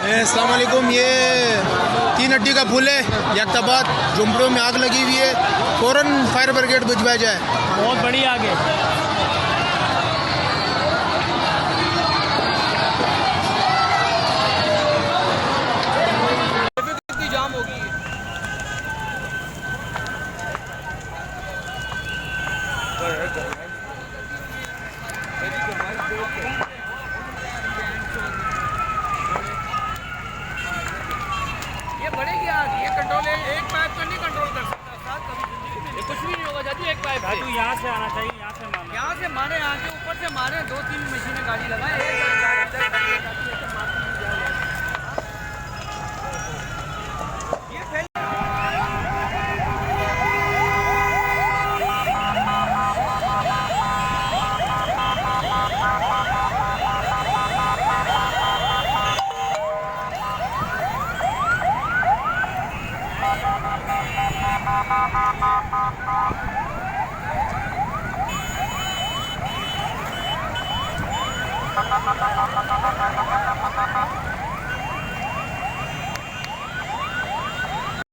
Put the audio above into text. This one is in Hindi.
अस्सलाम वालेकुम। ये 3 अड्डी का पुल है यकताबाद, झुंपड़ों में आग लगी हुई है, फ़ौरन फायर ब्रिगेड भिजवाया जाए। बहुत बड़ी आग है। जाम होगी। ये बढ़ेगी आग, ये कंट्रोल एक पाइप तो नहीं कंट्रोल कर सकता, ये कुछ भी नहीं होगा। जाती एक पाइप तू यहाँ से आना चाहिए, यहाँ से मारे, यहाँ के ऊपर से मारे, 2-3 मशीनें गाड़ी लगाए।